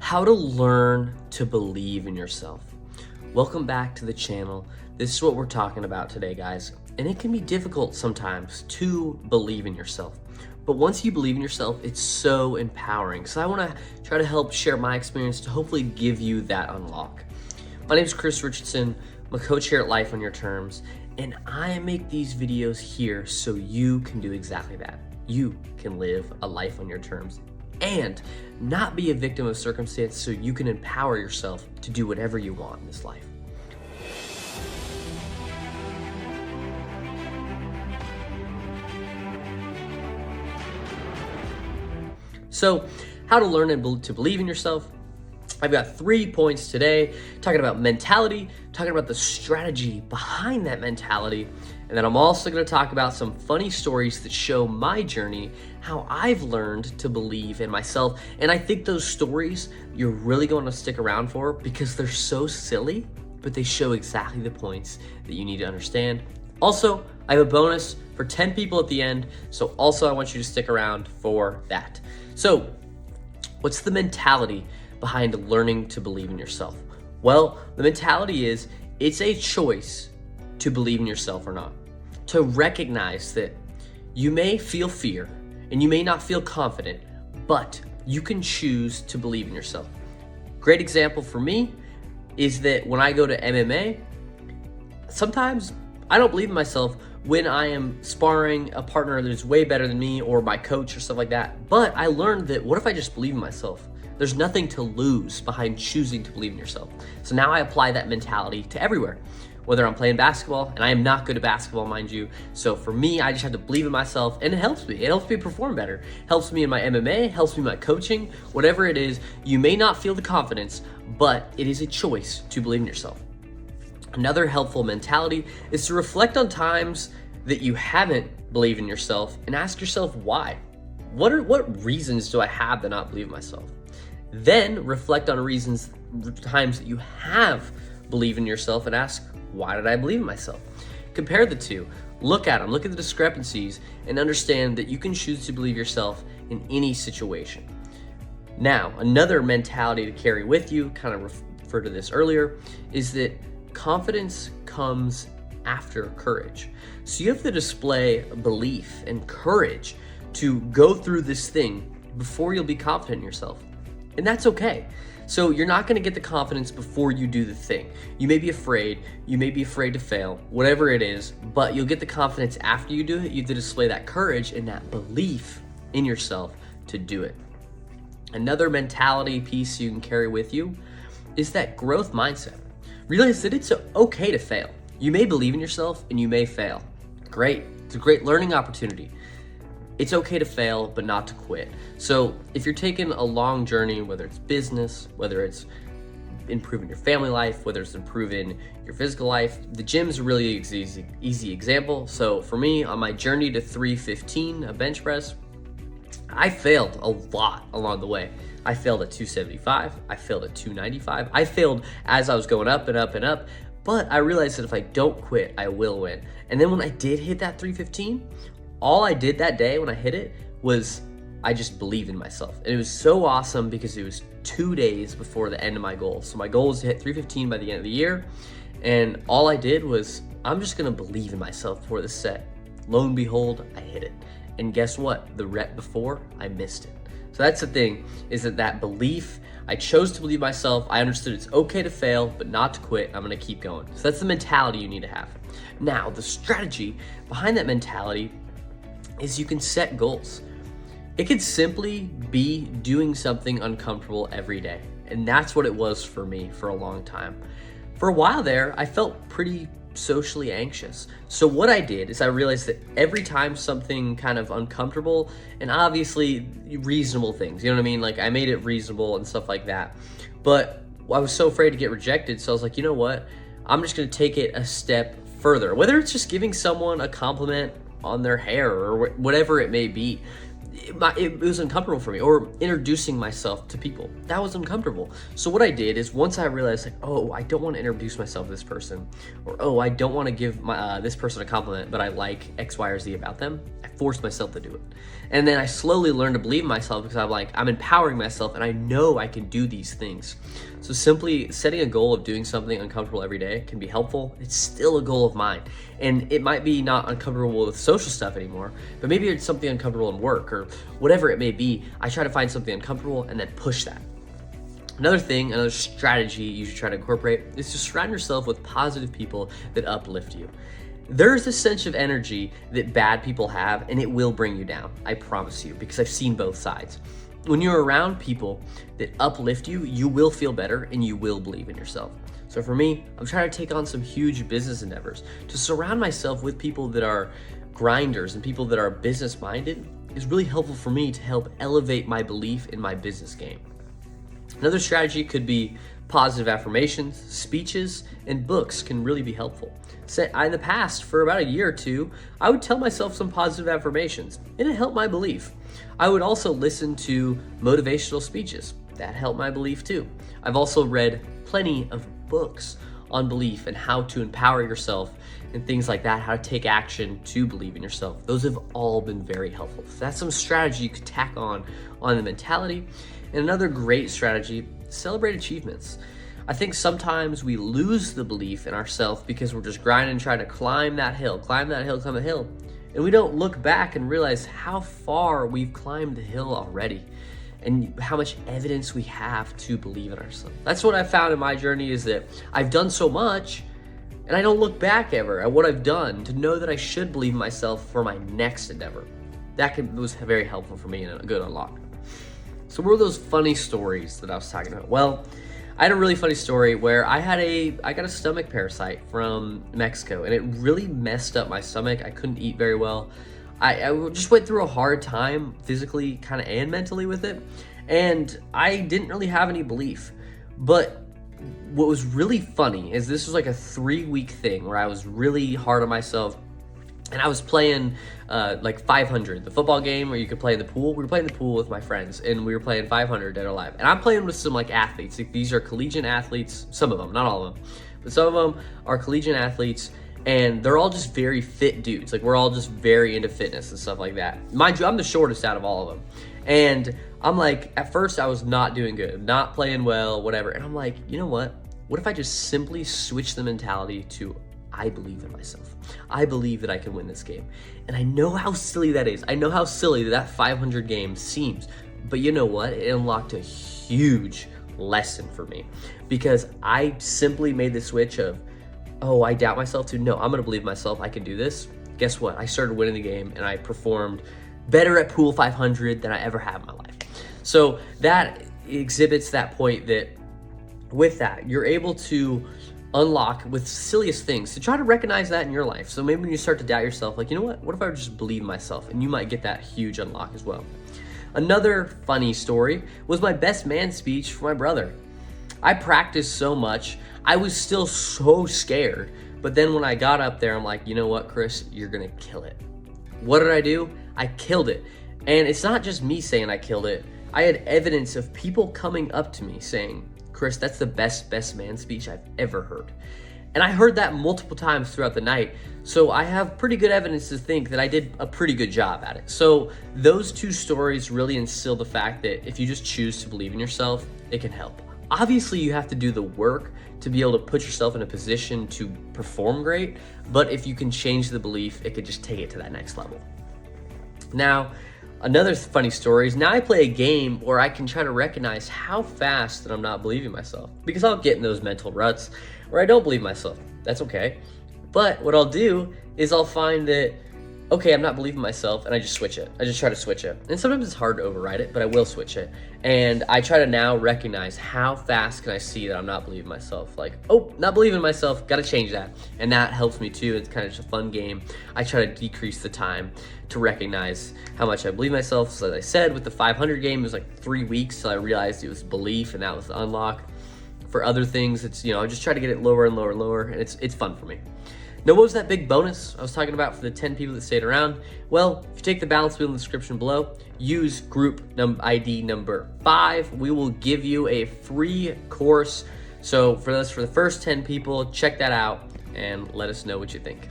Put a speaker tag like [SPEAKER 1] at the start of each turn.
[SPEAKER 1] How to learn to believe in yourself. Welcome back to the channel. This is what we're talking about today, guys. And it can be difficult sometimes to believe in yourself. But once you believe in yourself, it's so empowering. So I want to try to help share my experience to hopefully give you that unlock. My name is Chris Richardson. I'm a coach here at Life on Your Terms. And I make these videos here so you can do exactly that. You can live a life on your terms and not be a victim of circumstance, so you can empower yourself to do whatever you want in this life. So, how to learn to believe in yourself. I've got 3 points today, talking about mentality, talking about the strategy behind that mentality, and then I'm also going to talk about some funny stories that show my journey, how I've learned to believe in myself. And I think those stories you're really going to stick around for because they're so silly, but they show exactly the points that you need to understand. Also, I have a bonus for 10 people at the end, so also I want you to stick around for that. So, what's the mentality behind learning to believe in yourself? Well, the mentality is it's a choice to believe in yourself or not. To recognize that you may feel fear and you may not feel confident, but you can choose to believe in yourself. Great example for me is that when I go to MMA, sometimes I don't believe in myself when I am sparring a partner that is way better than me or my coach or stuff like that. But I learned that what if I just believe in myself? There's nothing to lose behind choosing to believe in yourself. So now I apply that mentality to everywhere. Whether I'm playing basketball, and I am not good at basketball, mind you. So for me, I just have to believe in myself, and it helps me. It helps me perform better. Helps me in my MMA, helps me in my coaching, whatever it is. You may not feel the confidence, but it is a choice to believe in yourself. Another helpful mentality is to reflect on times that you haven't believed in yourself and ask yourself why. What reasons do I have to not believe in myself? Then reflect on times that you have believed in yourself and ask, why did I believe in myself? Compare the two, look at them, look at the discrepancies, and understand that you can choose to believe yourself in any situation. Now, another mentality to carry with you, kind of referred to this earlier, is that confidence comes after courage. So you have to display belief and courage to go through this thing before you'll be confident in yourself. And that's okay. So you're not going to get the confidence before you do the thing. You may be afraid to fail, whatever it is, but you'll get the confidence after you do it. You have to display that courage and that belief in yourself to do it. Another mentality piece you can carry with you is that growth mindset. Realize that it's okay to fail. You may believe in yourself and you may fail. Great. It's a great learning opportunity. It's okay to fail, but not to quit. So if you're taking a long journey, whether it's business, whether it's improving your family life, whether it's improving your physical life, the gym's a really easy example. So for me, on my journey to 315, a bench press, I failed a lot along the way. I failed at 275, I failed at 295, I failed as I was going up and up and up, but I realized that if I don't quit, I will win. And then when I did hit that 315, all I did that day when I hit it was I just believed in myself. And it was so awesome because it was 2 days before the end of my goal. So my goal was to hit 315 by the end of the year. And all I did was, I'm just gonna believe in myself before this set. Lo and behold, I hit it. And guess what? The rep before, I missed it. So that's the thing, is that belief, I chose to believe myself. I understood it's okay to fail, but not to quit. I'm gonna keep going. So that's the mentality you need to have. Now, the strategy behind that mentality is you can set goals. It could simply be doing something uncomfortable every day. And that's what it was for me for a long time. For a while there, I felt pretty socially anxious. So what I did is I realized that every time something kind of uncomfortable, and obviously reasonable things, you know what I mean? Like I made it reasonable and stuff like that. But I was so afraid to get rejected. So I was like, you know what? I'm just gonna take it a step further. Whether it's just giving someone a compliment on their hair or whatever it may be. it was uncomfortable for me. Or introducing myself to people, that was uncomfortable. So what I did is, once I realized, like, oh, I don't want to introduce myself to this person, or oh, I don't want to give this person a compliment, but I like X, Y, or Z about them, I forced myself to do it. And then I slowly learned to believe in myself, because I'm empowering myself, and I know I can do these things. So simply setting a goal of doing something uncomfortable every day can be helpful. It's still a goal of mine. And it might be not uncomfortable with social stuff anymore, but maybe it's something uncomfortable in work or whatever it may be. I try to find something uncomfortable and then push that. Another strategy you should try to incorporate is to surround yourself with positive people that uplift you. There's a sense of energy that bad people have, and it will bring you down. I promise you, because I've seen both sides. When you're around people that uplift you, you will feel better and you will believe in yourself. So for me, I'm trying to take on some huge business endeavors. To surround myself with people that are grinders and people that are business minded is really helpful for me to help elevate my belief in my business game. Another strategy could be positive affirmations, speeches, and books can really be helpful. In the past, for about a year or two, I would tell myself some positive affirmations, and it helped my belief. I would also listen to motivational speeches. That helped my belief too. I've also read plenty of books on belief and how to empower yourself and things like that, how to take action to believe in yourself. Those have all been very helpful. So that's some strategy you could tack on the mentality. And another great strategy, celebrate achievements. I think sometimes we lose the belief in ourselves because we're just grinding and trying to climb that hill, and we don't look back and realize how far we've climbed the hill already and how much evidence we have to believe in ourselves. That's what I found in my journey, is that I've done so much and I don't look back ever at what I've done to know that I should believe in myself for my next endeavor. Was very helpful for me and a good unlock. So what were those funny stories that I was talking about? Well, I had a really funny story where I got a stomach parasite from Mexico, and it really messed up my stomach. I couldn't eat very well. I just went through a hard time physically and mentally with it, and I didn't really have any belief. But what was really funny is this was like a 3-week thing where I was really hard on myself. And I was playing like 500, the football game where you could play in the pool. We were playing in the pool with my friends, and we were playing 500 dead or alive. And I'm playing with some athletes. These are collegiate athletes, some of them, not all of them, but some of them are collegiate athletes, and they're all just very fit dudes. We're all just very into fitness and stuff like that. Mind you, I'm the shortest out of all of them. And I'm at first I was not doing good, not playing well, whatever. And I'm like, you know what? What if I just simply switch the mentality to, I believe in myself. I believe that I can win this game. And I know how silly that is. I know how silly that 500 game seems. But you know what? It unlocked a huge lesson for me, because I simply made the switch of, oh, I doubt myself, to no, I'm going to believe myself. I can do this. Guess what? I started winning the game, and I performed better at pool 500 than I ever have in my life. So that exhibits that point that with that, you're able to unlock with silliest things, to try to recognize that in your life. So maybe when you start to doubt yourself, you know what if I just believe in myself? And you might get that huge unlock as well. Another funny story was my best man speech for my brother. I practiced so much, I was still so scared, but then when I got up there, I'm like, you know what, Chris, you're gonna kill it. What did I do? I killed it. And it's not just me saying I killed it. I had evidence of people coming up to me saying, Chris, that's the best man speech I've ever heard. And I heard that multiple times throughout the night. So I have pretty good evidence to think that I did a pretty good job at it. So those two stories really instill the fact that if you just choose to believe in yourself, it can help. Obviously, you have to do the work to be able to put yourself in a position to perform great. But if you can change the belief, it could just take it to that next level. Now, another funny story is now I play a game where I can try to recognize how fast that I'm not believing myself, because I'll get in those mental ruts where I don't believe myself. That's okay. But what I'll do is I'll find that, okay, I'm not believing myself, and I just switch it. I just try to switch it. And sometimes it's hard to override it, but I will switch it. And I try to now recognize how fast can I see that I'm not believing myself. Oh, not believing myself, gotta change that. And that helps me too. It's kind of just a fun game. I try to decrease the time to recognize how much I believe myself. So as I said, with the 500 game, it was 3 weeks till I realized it was belief, and that was the unlock. For other things, it's, I just try to get it lower and lower and lower, and it's fun for me. Now, what was that big bonus I was talking about for the 10 people that stayed around? Well, if you take the balance wheel in the description below, use group ID number 5, we will give you a free course. So for the first 10 people, check that out and let us know what you think.